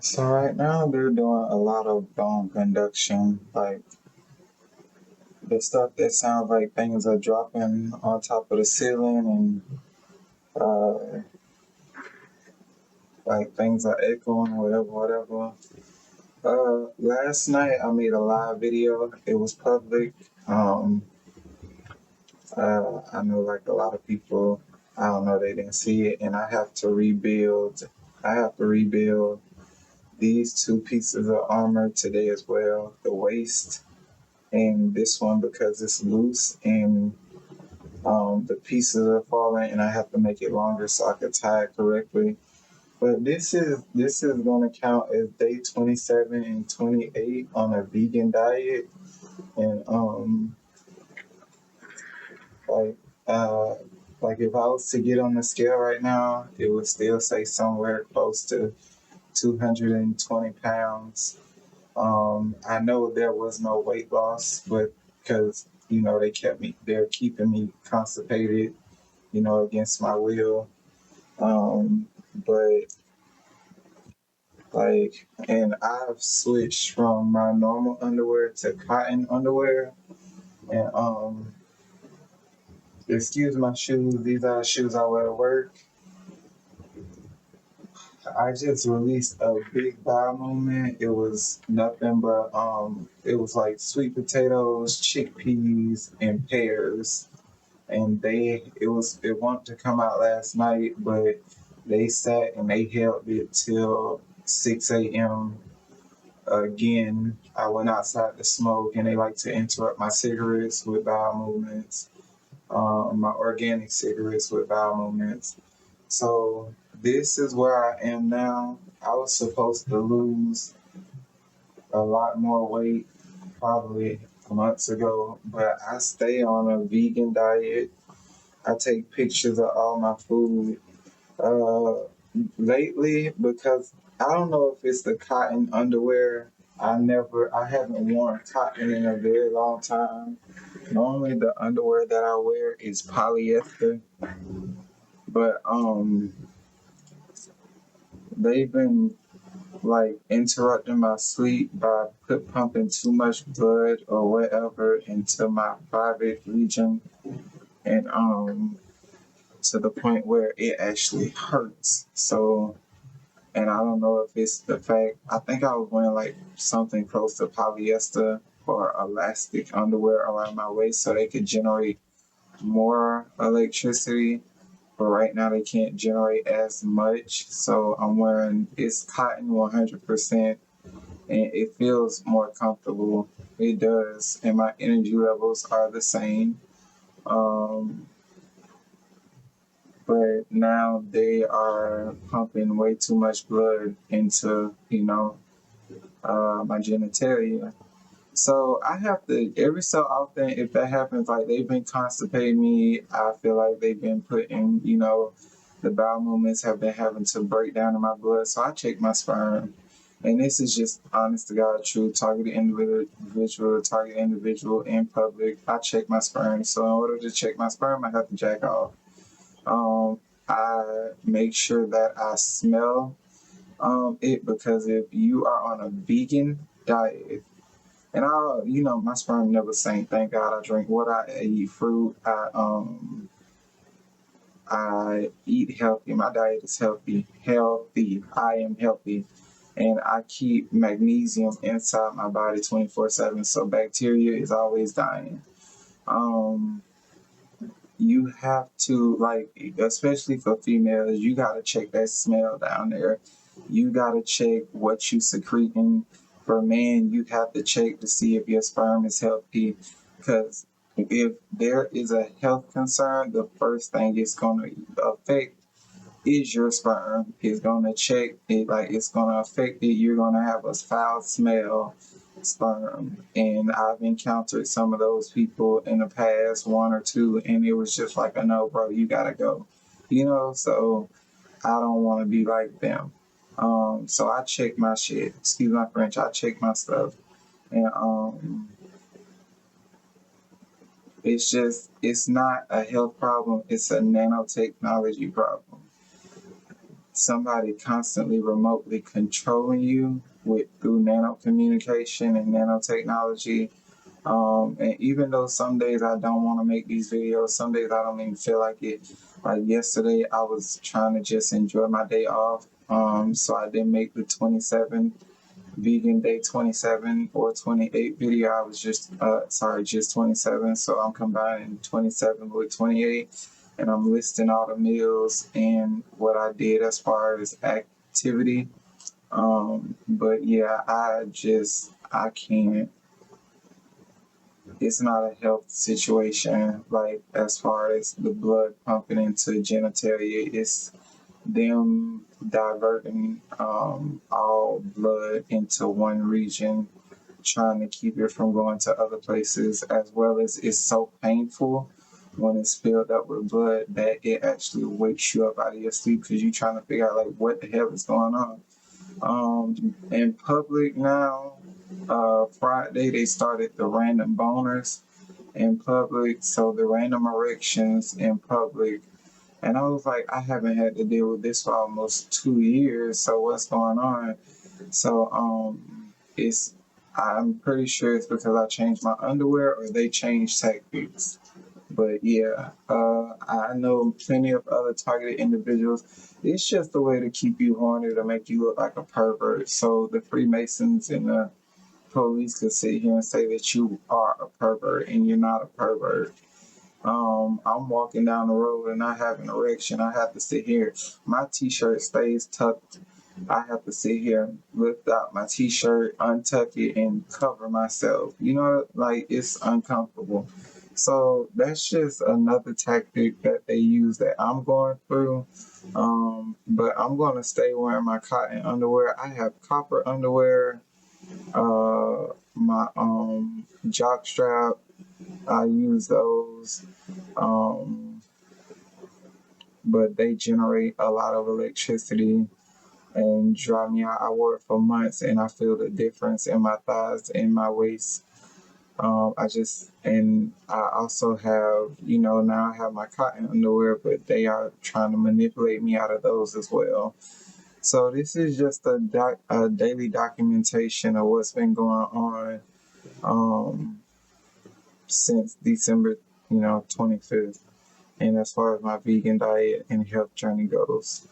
So right now they're doing a lot of bone conduction, like the stuff that sounds like things are dropping on top of the ceiling and like things are echoing, whatever. Last night I made a live video. It was public. Um, I know like a lot of people, I don't know, they didn't see it, and I have to rebuild. I have to rebuild these two pieces of armor today as well. The waist and this one because it's loose and the pieces are falling, and I have to make it longer so I can tie it correctly. But this is going to count as day 27 and 28 on a vegan diet, and like uh like if I was to get on the scale right now, it would still say somewhere close to 220 pounds. I know there was no weight loss, but because they're keeping me constipated, against my will. But like, and I've switched from my normal underwear to cotton underwear, and excuse my shoes. These are shoes I wear to work. I just released a big bowel movement. It was nothing but it was like sweet potatoes, chickpeas, and pears. And it wanted to come out last night, but they sat and they held it till 6 a.m. Again, I went outside to smoke, and they like to interrupt my cigarettes with bowel movements, my organic cigarettes with bowel movements. So this is where I am now. I was supposed to lose a lot more weight probably months ago, but I stay on a vegan diet. I take pictures of all my food. Uh, Lately, because I don't know if it's the cotton underwear. I haven't worn cotton in a very long time. Normally, the underwear that I wear is polyester, but they've been like interrupting my sleep by pumping too much blood or whatever into my private region, and to the point where it actually hurts. So, and I don't know if it's the fact, I think I was wearing like something close to polyester or elastic underwear around my waist so they could generate more electricity. But right now they can't generate as much. So I'm wearing it's cotton 100%, and it feels more comfortable. It does. And my energy levels are the same. Um, but now they are pumping way too much blood into, my genitalia. So I have to every so often, if that happens, like they've been constipating me. I feel like they've been putting, the bowel movements have been having to break down in my blood. So I check my sperm, and this is just honest to God truth. Target individual in public. I check my sperm. So in order to check my sperm, I have to jack off. Um, I make sure that I smell it, because if you are on a vegan diet, and my sperm never sank. Thank God. I drink water. I eat fruit. I eat healthy. My diet is healthy. Healthy. I am healthy, and I keep magnesium inside my body 24/7. So bacteria is always dying. Um, you have to, like, especially for females, you gotta check that smell down there. You gotta check what you secreting. For men, you have to check to see if your sperm is healthy, because if there is a health concern, the first thing it's gonna affect is your sperm. It's gonna check it, like it's gonna affect it. You're gonna have a foul smell sperm. And I've encountered some of those people in the past, one or two, and it was just like, no, bro, you gotta go. So I don't wanna be like them. So I check my shit. Excuse my French, I check my stuff. And it's not a health problem, it's a nanotechnology problem. somebody constantly remotely controlling you through nano communication and nanotechnology. And even though some days I don't want to make these videos, some days I don't even feel like it. Like yesterday, I was trying to just enjoy my day off. So I didn't make the 27 vegan day 27 or 28 video. I was just, just 27. So I'm combining 27 with 28, and I'm listing all the meals and what I did as far as activity. But yeah, I can't. It's not a health situation, like as far as the blood pumping into genitalia. It's them diverting all blood into one region, trying to keep it from going to other places, as well as it's so painful when it's filled up with blood that it actually wakes you up out of your sleep because you're trying to figure out like what the hell is going on. In public now, Friday they started the random boners in public, so the random erections in public. And I was like, I haven't had to deal with this for almost 2 years, so what's going on? So it's I'm pretty sure it's because I changed my underwear or they changed tactics. But yeah, I know plenty of other targeted individuals. It's just a way to keep you horny to make you look like a pervert. So the Freemasons and the police could sit here and say that you are a pervert and you're not a pervert. I'm walking down the road and I have an erection. I have to sit here. My t-shirt stays tucked. I have to sit here, lift out my t-shirt, untuck it, and cover myself. You know, like it's uncomfortable. So that's just another tactic that they use that I'm going through. But I'm going to stay wearing my cotton underwear. I have copper underwear, my jock strap. I use those. Um, but they generate a lot of electricity and dry me out. I wore it for months and I feel the difference in my thighs and my waist. And I also have, now I have my cotton underwear, but they are trying to manipulate me out of those as well. So this is just a daily documentation of what's been going on since December, 25th. And as far as my vegan diet and health journey goes.